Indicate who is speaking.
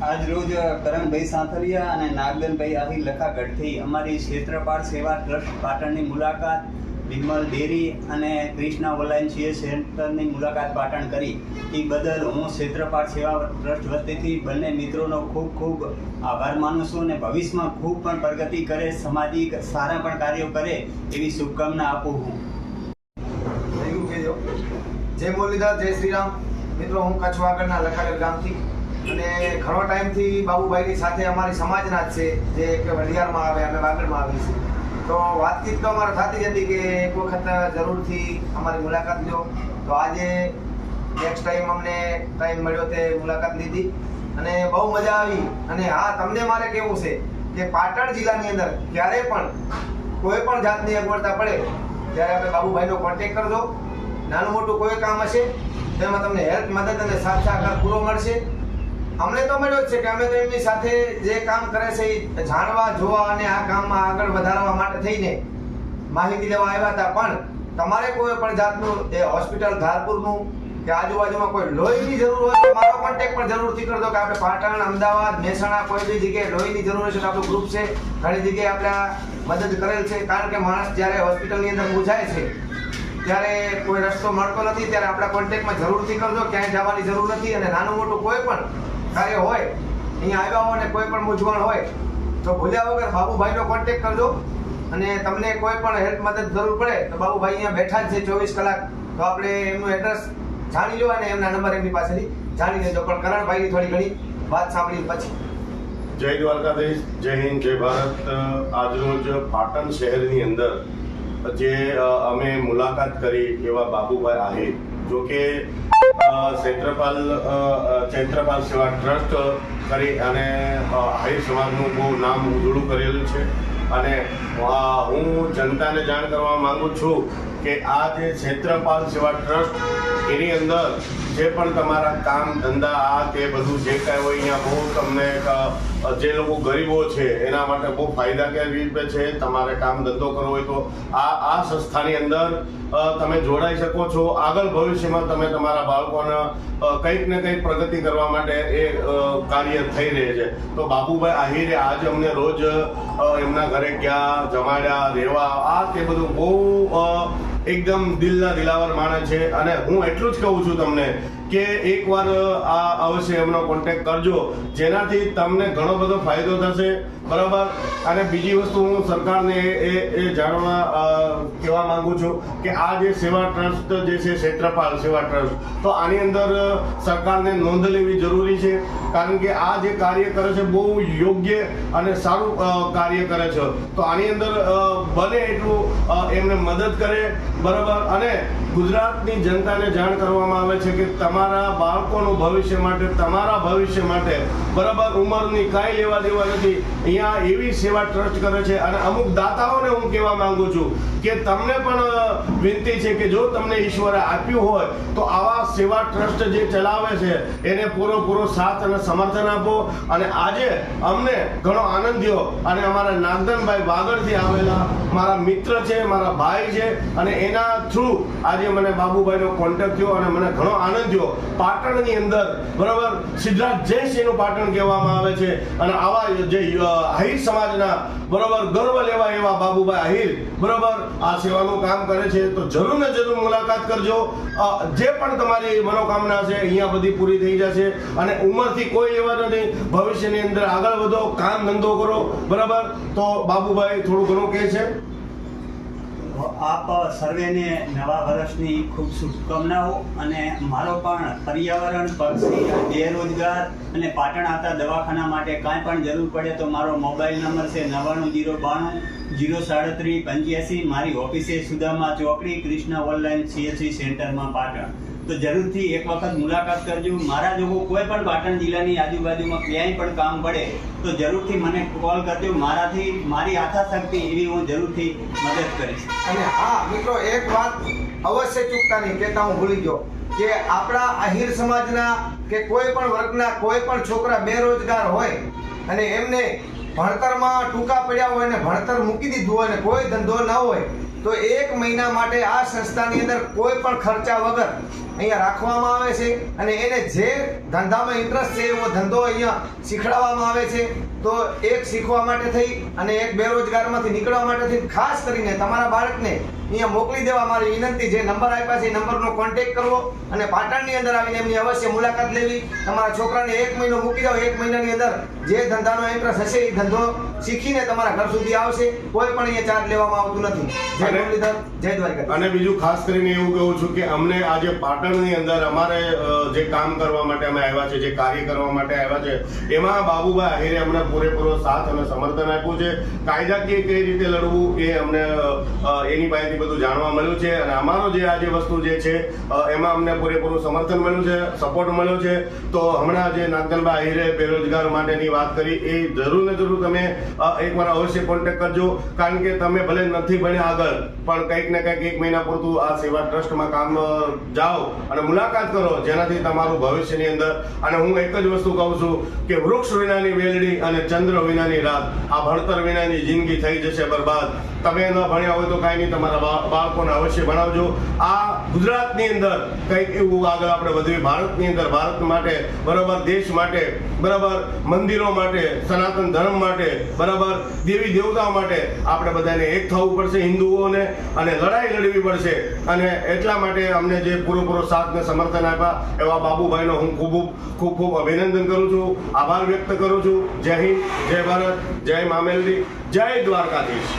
Speaker 1: આજ રોજ કરણભાઈ સાંથલિયા અને નાગદનભાઈ આહિર લખાગઢથી અમારી ક્ષેત્રપાળ સેવા ટ્રસ્ટ પાટણની મુલાકાત, વિમલ ડેરી અને કૃષ્ણા ઓનલાઈન સીએસ સેન્ટરની મુલાકાત પાટણ કરી. એ બદલ હું ક્ષેત્રપાળ સેવા ટ્રસ્ટ વતીથી બંને મિત્રોનો ખૂબ ખૂબ આભાર માનું છું અને ભવિષ્યમાં ખૂબ પણ પ્રગતિ કરે, સામાજિક સારા પણ કાર્યો કરે એવી શુભકામના આપું હું.
Speaker 2: જય મુરલીધર, જય શ્રી રામ. મિત્રો, હું કચ્છ વાગડના લખાગઢ ગામથી અને ઘણો ટાઈમથી બાબુભાઈની સાથે અમારી સમાજના જ છે, જે કે વઢિયારમાં આવે અને વાગડમાં આવી છે. તો વાતચીત તો અમારે થતી જ હતી કે એક વખત જરૂરથી અમારી મુલાકાત લો. તો આજે નેક્સ્ટ ટાઈમ અમને ટાઈમ મળ્યો તે મુલાકાત લીધી અને બહુ મજા આવી. અને હા, તમને મારે કહેવું છે કે પાટણ જિલ્લાની અંદર ક્યારે પણ કોઈ પણ જાતની અગવડતા પડે ત્યારે આપણે બાબુભાઈનો કોન્ટેક્ટ કરજો. નાનું મોટું કોઈ કામ હશે તેમાં તમને હેલ્પ, મદદ અને સાથ સહકાર પૂરો મળશે. અમને તો મળ્યો જ છે કે અમે તો એમની સાથે જે કામ કરે છે એ જાણવા, જોવા અને આ કામમાં આગળ વધારવા માટે થઈને માહિતી લેવા આવ્યા હતા. પણ તમારે કોઈ પણ જાતનું એ હોસ્પિટલ ધારપુરનું કે આજુબાજુમાં કોઈ લોહીની જરૂર હોય તો મારો કોન્ટેક્ટ પણ જરૂરથી કરજો કે આપણે પાટણ, અમદાવાદ, મહેસાણા કોઈ બી જગ્યાએ લોહીની જરૂર હશે તો આપણું ગ્રુપ છે, ઘણી જગ્યાએ આપણે મદદ કરેલ છે. કારણ કે માણસ જ્યારે હોસ્પિટલની અંદર મૂંઝાય છે ત્યારે કોઈ રસ્તો મળતો નથી, ત્યારે આપણા કોન્ટેક્ટમાં જરૂરથી કરજો. ક્યાંય જવાની જરૂર નથી અને નાનું મોટું કોઈ પણ કાર્ય હોય, અહીંયા આવ્યા હોય અને કોઈ પણ મૂંઝવણ હોય તો ભૂલ્યા વગર બાબુભાઈનો કોન્ટેક્ટ કરજો. અને તમને કોઈ પણ હેલ્પ, મદદ જરૂર પડે તો બાબુભાઈ અહીંયા બેઠા જ છે 24 કલાક. તો આપણે એમનું એડ્રેસ જાણી લો અને એમના નંબર એમની પાસેથી જાણી લેજો. પણ કરણભાઈની થોડી ઘણી વાત સાંભળી પછી.
Speaker 3: જય દ્વારકાધીશ, જય હિન્દ, જય ભારત. આજરોજ પાટણ શહેરની અંદર જે અમે મુલાકાત કરી એવા બાબુભાઈ આહિર, જો કે ક્ષેત્રપાલ સેવા ટ્રસ્ટ કરી અને આહિર સમાજનું બહુ નામ ઉજળું કરેલું છે. અને હું જનતાને જાણ કરવા માંગુ છું કે આ જે ક્ષેત્રપાલ સેવા ટ્રસ્ટ એની અંદર જે પણ તમારા કામ ધંધા આ તે બધું જે કાંઈ હોય અહીંયા બહુ તમને જે લોકો ગરીબો છે એના માટે બહુ ફાયદાકારક રીતે છે. તમારે કામ ધંધો કરવો હોય તો આ સંસ્થાની અંદર તમે જોડાઈ શકો છો. આગળ ભવિષ્યમાં તમે તમારા બાળકોને કંઈક ને કંઈક પ્રગતિ કરવા માટે એ કાર્ય થઈ રહે છે. તો બાબુભાઈ આહિરે આજે અમને રોજ એમના ઘરે ગયા, જમાડ્યા, રહેવા, આ તે બધું બહુ એકદમ દિલના દિલાવર માણસ છે. અને હું એટલું જ કહું છું તમને કે એકવાર આ અવશ્ય એમનો કોન્ટેક્ટ કરજો, જેનાથી તમને ઘણો બધો ફાયદો થશે. બરાબર. અને બીજી વસ્તુ હું સરકારને એ જાણવા કહેવા માંગુ છું કે આ જે સેવા ટ્રસ્ટ જે છે ક્ષેત્રપાલ સેવા ટ્રસ્ટ, તો આની અંદર સરકારને નોંધ લેવી જરૂરી છે. કારણ કે આ જે કાર્ય કરે છે બહુ યોગ્ય અને સારું કાર્ય કરે છે. તો આની અંદર બને એટલું એમને મદદ કરે. બરાબર. અને ગુજરાતની જનતાને જાણ કરવામાં આવે છે કે તમારા બાળકોનું ભવિષ્ય માટે, તમારા ભવિષ્ય માટે, બરાબર, ઉંમરની કાંઈ લેવા દેવા નથી. અહીંયા એવી સેવા ટ્રસ્ટ કરે છે. અને અમુક દાતાઓને હું કહેવા માંગુ છું કે તમને પણ વિનંતી છે કે જો તમને ઈશ્વરે આપ્યું હોય તો આવા સેવા ટ્રસ્ટ જે ચલાવે છે એને પૂરો સાથ અને સમર્થન આપો. અને આજે અમને ઘણો આનંદ થયો અને અમારા નાગદનભાઈ વાગડથી આવેલા મારા મિત્ર છે, મારા ભાઈ છે, અને એના થ્રુ આજે મને બાબુભાઈનો કોન્ટેક્ટ થયો અને મને ઘણો આનંદ થયો. પાટણની અંદર, બરાબર, સિદ્ધરાજ જયસિંહનું પાટણ કહેવામાં આવે છે. અને આવા જે આહિર સમાજના, બરાબર, ગર્વ લેવા એવા બાબુભાઈ આહિર, બરાબર, આ સેવાનું કામ કરે છે. તો જરૂર ને જરૂર મુલાકાત કરજો. જે પણ તમારી મનોકામના છે અહીંયા બધી પૂરી થઈ જશે. અને ઉંમરથી કોઈ લેવા નથી. ભવિષ્યની અંદર આગળ વધો, કામ ધંધો કરો. બરાબર. તો બાબુભાઈ થોડું ઘણું કહે છે.
Speaker 1: આપ સર્વેને નવા વર્ષની ખૂબ શુભકામનાઓ. અને મારો પણ પર્યાવરણ, પક્ષી, બેરોજગાર અને પાટણ આવતા દવાખાના માટે કાંઈ પણ જરૂર પડે તો મારો મોબાઈલ નંબર છે 9909203785. મારી ઓફિસે સુદામા ચોકડી, કૃષ્ણા ઓનલાઈન સીએસસી સેન્ટરમાં પાટણ. તો જરૂરથી એક વખત મુલાકાત કરજો. મારા જોગો કોઈ પણ પાટણ જિલ્લાની આજુબાજુમાં ક્યાંય પણ કામ પડે તો જરૂરથી મને કોલ કરજો. મારી આથાશક્તિ એવી હું જરૂરથી મદદ કરીશ.
Speaker 2: અને હા મિત્રો, એક વાત અવશ્ય ચૂકતા નહીં કહેતા હું ભૂલી ગયો કે આપણા આહિર સમાજના કે કોઈ પણ વર્ગના કોઈ પણ છોકરા બેરોજગાર હોય અને એમને ભણતરમાં ટૂંકા પડ્યા હોય અને ભણતર મૂકી દીધું હોય અને કોઈ ધંધો ન હોય તો 1 મહિના માટે આ સંસ્થાની અંદર કોઈ પણ ખર્ચા વગર અહીંયા રાખવામાં આવે છે અને એને જે ધંધામાં ઇન્ટરેસ્ટ છે એવો ધંધો અહીંયા શીખડાવવામાં આવે છે. તો એક શીખવા માટે થઈ અને એક બેરોજગારમાંથી નીકળવા માટે થઈ ખાસ કરીને તમારા બાળકને અહીંયા મોકલી દેવા મારી વિનંતી. જે નંબર આપ્યા છે એ નંબરનો કોન્ટેક્ટ કરવો અને પાટણની અંદર આવીને એમની અવશ્ય મુલાકાત લેવી. તમારા છોકરાને 1 મહિનો મૂકી દો, 1 મહિનાની અંદર જે ધંધાનો ઇન્ટરેસ્ટ હશે એ ધંધો શીખીને તમારા ઘર સુધી આવશે. કોઈ પણ અહીંયા ચાર્જ લેવામાં આવતું નથી. જય મુરલીધર, જય દ્વારકા.
Speaker 3: અને બીજું ખાસ કરીને એવું કહું છું કે અમને આજે પાટણની અંદર અમારે જે કામ કરવા માટે અમે આવ્યા છે, જે કાર્ય કરવા માટે આવ્યા છે, એમાં બાબુભાઈ આહિરે અમને પૂરેપૂરો સાથ અને સમર્થન આપ્યું છે. કાયદાકીય કઈ રીતે લડવું એ અમને એની પાસેથી બધું જાણવા મળ્યું છે અને અમારો જે આજે વસ્તુ જે છે એમાં અમને પૂરેપૂરું સમર્થન મળ્યું છે, સપોર્ટ મળ્યો છે. તો હમણાં જે નાગદલભાઈ આહિરે બેરોજગાર માટેની વાત કરી એ જરૂર ને જરૂર તમે એકવાર અવશ્ય કોન્ટેક્ટ કરજો. કારણ કે તમે ભલે નથી ભણ્યા આગળ પણ કંઈક ને કંઈક 1 મહિના પૂરતું આ સેવા ટ્રસ્ટમાં કામ જાઓ અને મુલાકાત કરો, જેનાથી તમારું ભવિષ્યની અંદર. અને હું એક જ વસ્તુ કહું છું કે વૃક્ષ વિનાની વેલડી અને ચંદ્ર વિનાની રાત, આ ભણતર વિનાની જિંદગી થઈ જશે બરબાદ. તમે ન ભણ્યા હોય તો કાંઈ નહીં, તમારા બાળકોને અવશ્ય ભણાવજો. આ ગુજરાતની અંદર કંઈક એવું આગળ આપણે વધીએ, ભારતની અંદર, ભારત માટે બરાબર, દેશ માટે બરાબર, મંદિરો માટે, સનાતન ધર્મ માટે બરાબર, દેવી દેવતાઓ માટે આપણે બધાને એક થવું પડશે હિન્દુઓને અને લડાઈ લડવી પડશે. અને એટલા માટે અમને જે પૂરો સાથ ને સમર્થન આપ્યા એવા બાબુભાઈનો હું ખૂબ અભિનંદન કરું છું, આભાર વ્યક્ત કરું છું. જય હિન્દ, જય ભારત, જય મામેલડી, જય દ્વારકાધીશ.